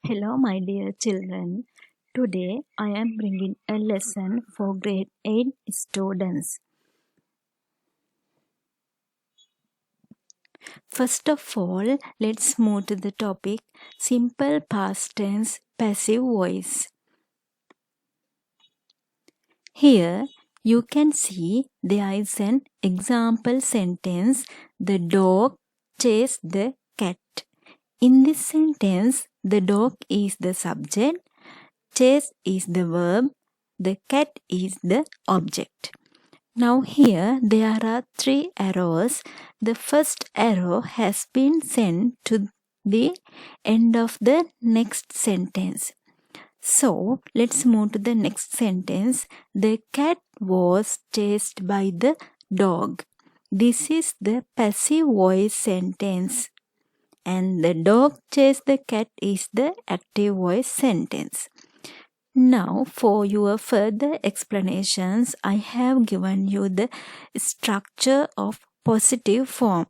Hello, my dear children. Today I am bringing a lesson for grade 8 students. First of all, let's move to the topic simple past tense passive voice. Here you can see there is an example sentence: the dog chased the cat. In this sentence, the dog is the subject, chase is the verb, the cat is the object. Now here there are 3 arrows. The first arrow has been sent to the end of the next sentence. So let's move to the next sentence. The cat was chased by the dog. This is the passive voice sentence. And the dog chased the cat is the active voice sentence. Now, for your further explanations, I have given you the structure of positive form.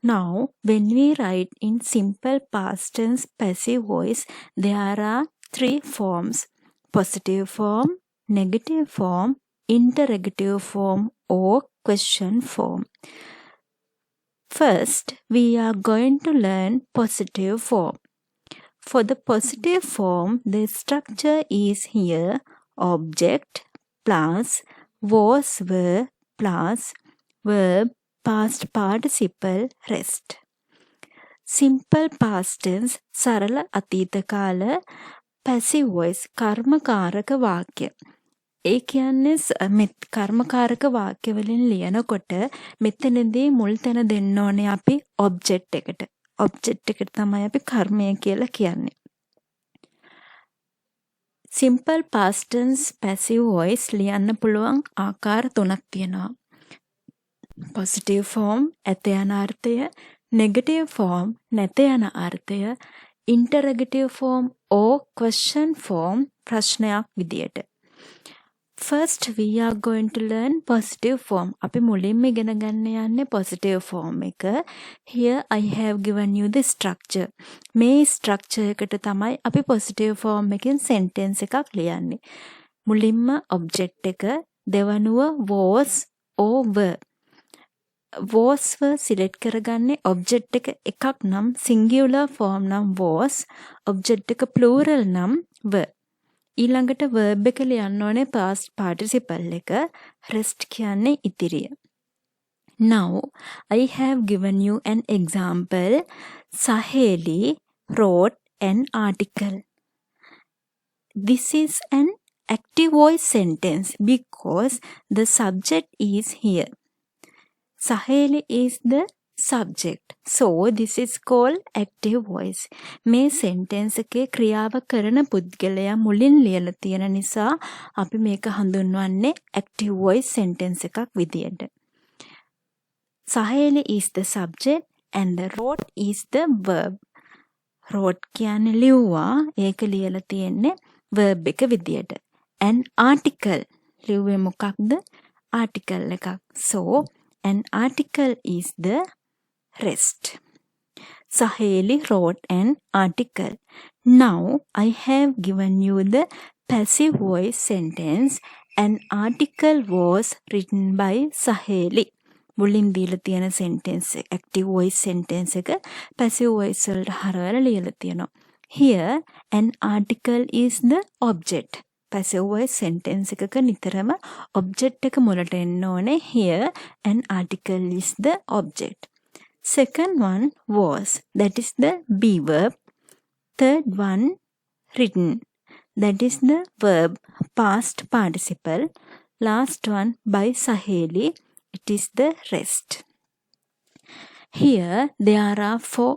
Now, when we write in simple past tense passive voice, there are 3 forms: positive form, negative form, interrogative form, or question form. First, we are going to learn positive form. For the positive form, the structure is here: object plus was, were plus verb, past participle, rest. Simple past tense, සරල අතීත කාල passive voice, කර්මකාරක වාක්‍ය. ඒ කියන්නේ කර්මකාරක වාක්‍ය වලින් ලියනකොට මෙතනදී මුල් තැන දෙන්න ඕනේ අපි object එකට. object එකට තමයි අපි කර්මය කියලා කියන්නේ. simple past tense passive voice ලියන්න පුළුවන් ආකාර 3ක් තියෙනවා. positive form ඇත යන අර්ථය, negative form නැත යන අර්ථය, interrogative form or question form ප්‍රශ්නයක් විදියට. First, we are going to learn positive form. අපි මුලින්ම ඉගෙන ගන්න යන්නේ positive form එක. Here I have given you the structure. මේ structure එකට තමයි අපි positive form එකෙන් sentence එකක් ලියන්නේ. මුලින්ම object එක, දෙවනුව was or were. was were select කරගන්නේ object එක එකක් නම් singular form නම් was, object එක plural නම් were. ඊළඟට verb එක ලියන්න ඕනේ past participle එක, rest කියන්නේ ඉතිරිය. Now, I have given you an example. Saheli wrote an article. This is an active voice sentence because the subject is here. Saheli is the subject. So, this is called active voice. මේ sentence එකේ ක්‍රියාව කරන පුද්ගලයා මුලින් ලියලා තියෙන නිසා අපි මේක හඳුන්වන්නේ active voice sentence එකක් විදියට. Saheli is the subject and the wrote is the verb. wrote කියන්නේ ලිව්වා, ඒක ලියලා තියෙන්නේ verb එක විදියට. An article ලිව්වේ මොකක්ද? article එකක්. So, an article is the rest. Saheli wrote an article. Now I have given you the passive voice sentence. An article was written by Saheli. මුලින් දීලා තියෙන sentence active voice sentence එක passive voice වලට හරවලා ලියලා තියෙනවා. Here an article is the object. passive voice sentence එකක නිතරම object එක මුලට එන්න ඕනේ. Here an article is the object. Second one was, that is the be verb. Third one written, that is the verb past participle. Last one by Saheli, it is the rest. Here there are 4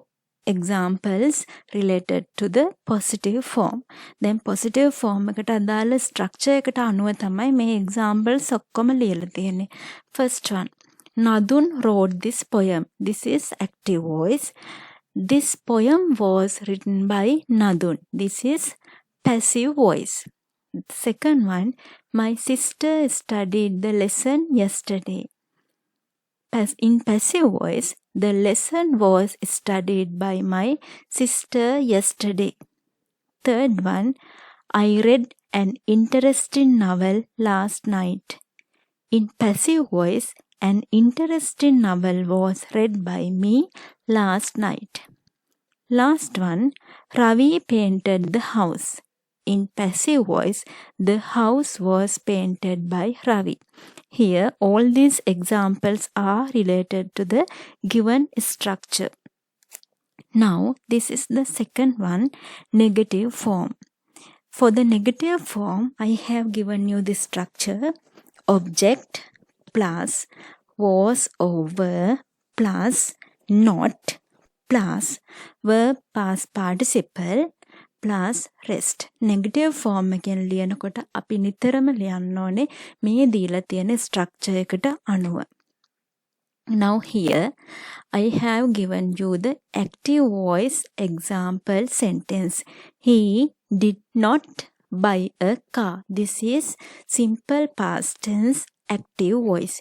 examples related to the positive form. Then positive form එකට අදාළ structure එකට අනුව තමයි මේ examples ඔක්කොම ලියලා තියෙන්නේ. First one, Nadun wrote this poem. This is active voice. This poem was written by Nadun. This is passive voice. Second one, my sister studied the lesson yesterday. In passive voice, the lesson was studied by my sister yesterday. third one, I read an interesting novel last night. In passive voice, an interesting novel was read by me last night. Last one, Ravi painted the house. In passive voice, the house was painted by Ravi. Here, all these examples are related to the given structure. Now, this is the second one, negative form. For the negative form, I have given you the structure: object plus was or were plus not plus verb past participle plus rest. negative form එකෙන් ලියනකොට අපි නිතරම ලියන්න ඕනේ මේ දීලා තියෙන structure එකට අනුව. Now here I have given you the active voice example sentence. He did not buy a car. This is simple past tense active voice.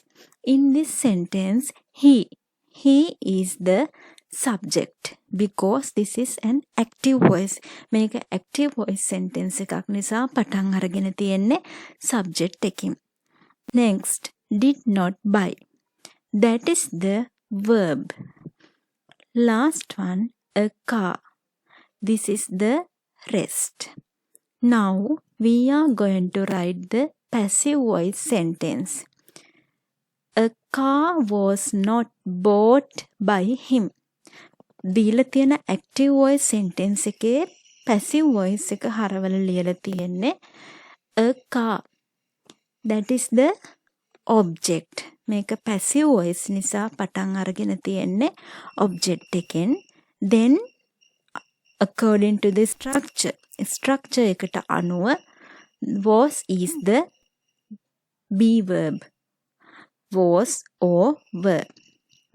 In this sentence, he is the subject because this is an active voice. මේක active voice sentence එකක් නිසා පටන් අරගෙන තියෙන්නේ subject එකකින්. Next, did not buy. That is the verb. Last one, a car. This is the rest. Now we are going to write the passive voice sentence. A car was not bought by him. දීලා තියෙන active voice sentence එකේ passive voice එක හරවල ලියලා තියෙන්නේ a car. That is the object. මේක passive voice නිසා පටන් අරගෙන තියෙන්නේ object එකෙන්. Then according to the structure එකට අනුව was is the be verb. Was or were.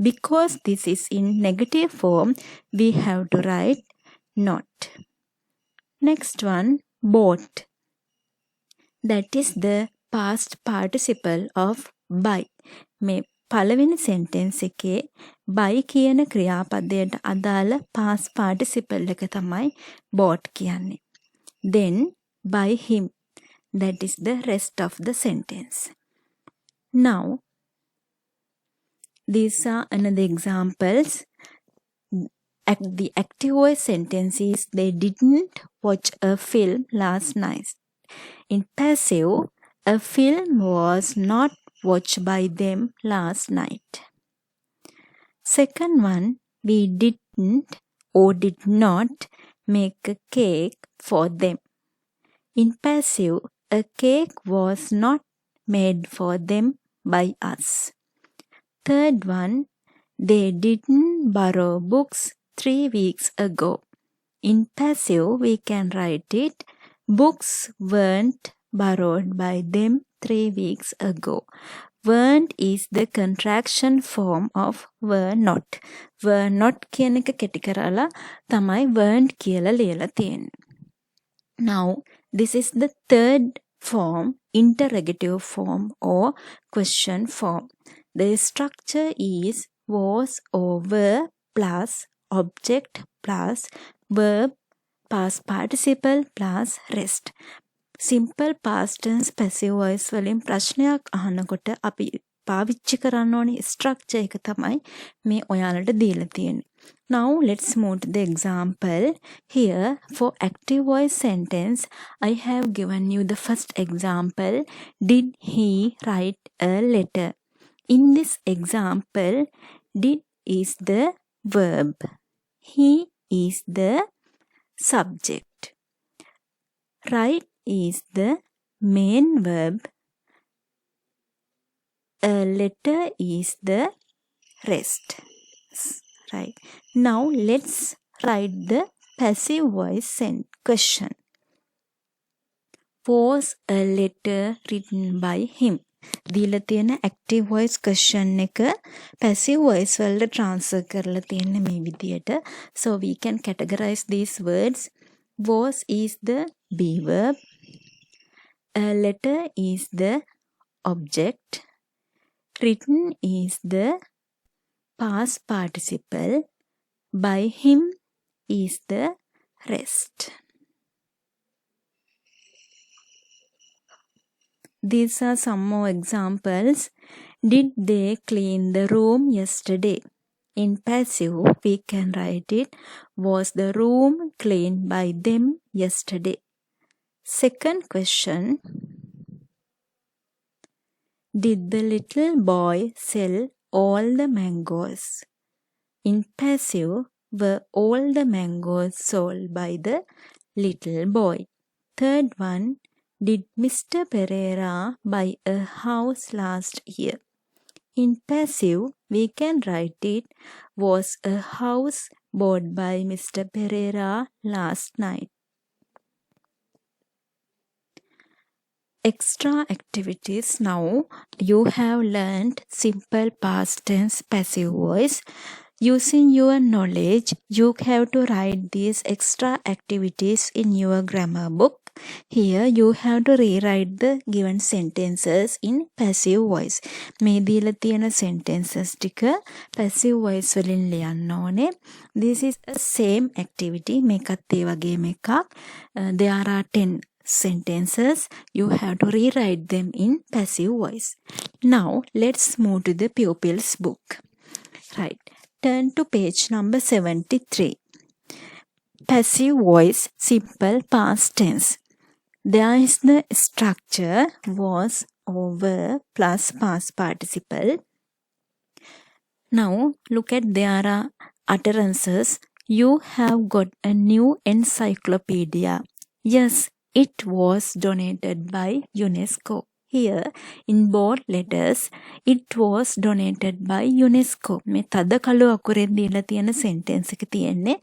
Because this is in negative form, we have to write not. Next one, bought. That is the past participle of buy. මේ පළවෙනි sentence එකේ buy කියන ක්‍රියාපදයට අදාළ past participle එක තමයි bought කියන්නේ. Then by him. That is the rest of the sentence. Now, these are another examples. The active voice sentence is they didn't watch a film last night. In passive, a film was not watched by them last night. Second one, we didn't or did not make a cake for them. In passive, a cake was not made for them by us. Third one, they didn't borrow books 3 weeks ago. In passive, we can write it, books weren't borrowed by them 3 weeks ago. Weren't is the contraction form of were not. Were not කියන එක කෙටි කරලා තමයි weren't කියලා ලියලා තියෙන්නේ. Now, this is the third form, interrogative form or question form. The structure is was or were plus object plus verb past participle plus rest. Simple past tense passive voice වලින් ප්‍රශ්නයක් අහනකොට අපි පාවිච්චි කරන්න ඕනේ structure එක තමයි මේ ඔයාලට දීලා තියෙන්නේ. Now let's move to the example. Here for active voice sentence, I have given you the first example. Did he write a letter? In this example, did is the verb. He is the subject. Write is the main verb. A letter is the rest. Right. Now let's write the passive voice question. Was a letter written by him? දීලා තියෙන active voice question එක passive voice වලට transfer කරලා තියෙන්නේ මේ විදියට. So we can categorize these words. Was is the be verb. A letter is the object. Written is the past participle. By him is the rest. These are some more examples. Did they clean the room yesterday? In passive, we can write it, was the room cleaned by them yesterday? Second question, did the little boy sell all the mangoes? In passive, were all the mangoes sold by the little boy? Third one, did Mr. Pereira buy a house last year? In passive, we can write it, was a house bought by Mr. Pereira last night? Extra activities. Now you have learned simple past tense passive voice. Using your knowledge, you have to write these extra activities in your grammar book. Here you have to rewrite the given sentences in passive voice. මේ දීලා තියෙන sentences ටික passive voice වලින් ලියන්න ඕනේ. This is a same activity. මේකත් ඒ වගේම එකක්. There are 10 sentences. You have to rewrite them in passive voice. Now let's move to the pupil's book. Right. Turn to page number 73. Passive voice, simple past tense. There is the structure was, over, plus past participle. Now look at there are utterances. You have got a new encyclopedia. Yes, it was donated by UNESCO. Here in bold letters, it was donated by UNESCO. මේ තද කළු අකුරෙන් දීලා තියෙන sentence එක තියෙන්නේ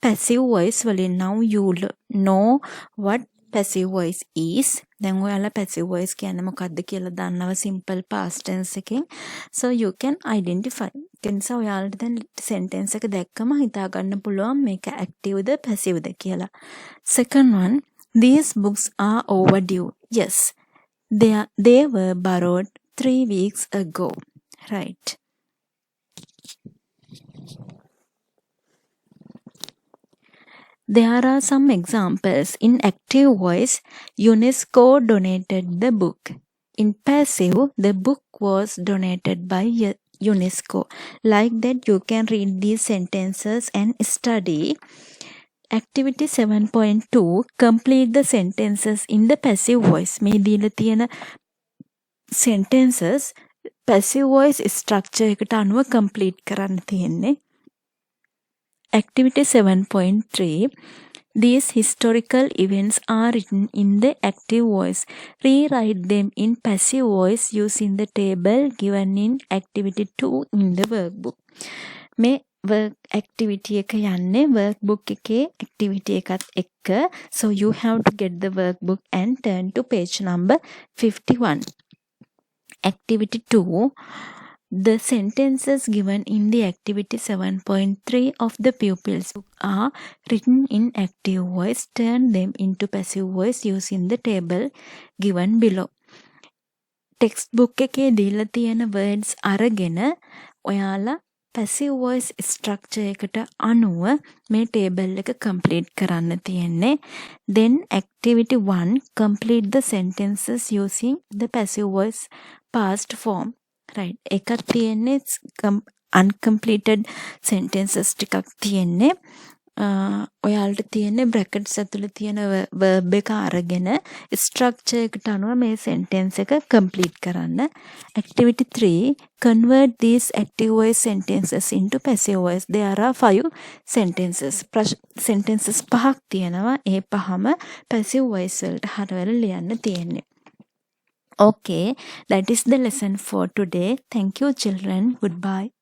passive voice වලින්. Now you know what passive voice is. දැන් ඔයාලා passive voice කියන්නේ මොකක්ද කියලා දන්නවා simple past tense එකෙන්. So you can identify. ඒ නිසා ඔයාලට දැන් sentence එක දැක්කම හිතා ගන්න පුළුවන් මේක active ද passive ද කියලා. Second one, these books are overdue. Yes. They were borrowed 3 weeks ago. Right. There are some examples. In active voice, UNESCO donated the book. In passive, the book was donated by UNESCO. Like that, you can read these sentences and study. Activity 7.2, complete the sentences in the passive voice. මේ දීලා තියෙන sentences passive voice structure එකට අනුව complete කරන්න තියෙන්නේ. Activity 7.3, these historical events are written in the active voice. Rewrite them in passive voice using the table given in activity 2 in the workbook. මේ work activity එක යන්නේ workbook එකේ activity එකත් එක්ක. So you have to get the workbook and turn to page number 51. Activity 2, the sentences given in the activity 7.3 of the pupils book are written in active voice. Turn them into passive voice using the table given below. Textbook එකේ දීලා තියෙන words අරගෙන ඔයාලා passive voice structure එකට අනුව මේ table එක complete කරන්න තියෙන්නේ. Then activity 1, complete the sentences using the passive voice past form. Right. එකක් තියෙන්නේ uncompleted sentences ටිකක් තියෙන්නේ. ඔයාලට තියෙන්නේ brackets ඇතුළේ තියෙන verb එක අරගෙන structure එකට අනුව මේ sentence එක complete කරන්න. Activity 3, convert these active voice sentences into passive voice. There are 5 sentences. sentences පහක් තියෙනවා. ඒ පහම passive voice වලට හරවලා ලියන්න තියෙන්නේ. Okay, that is the lesson for today. Thank you children. Goodbye.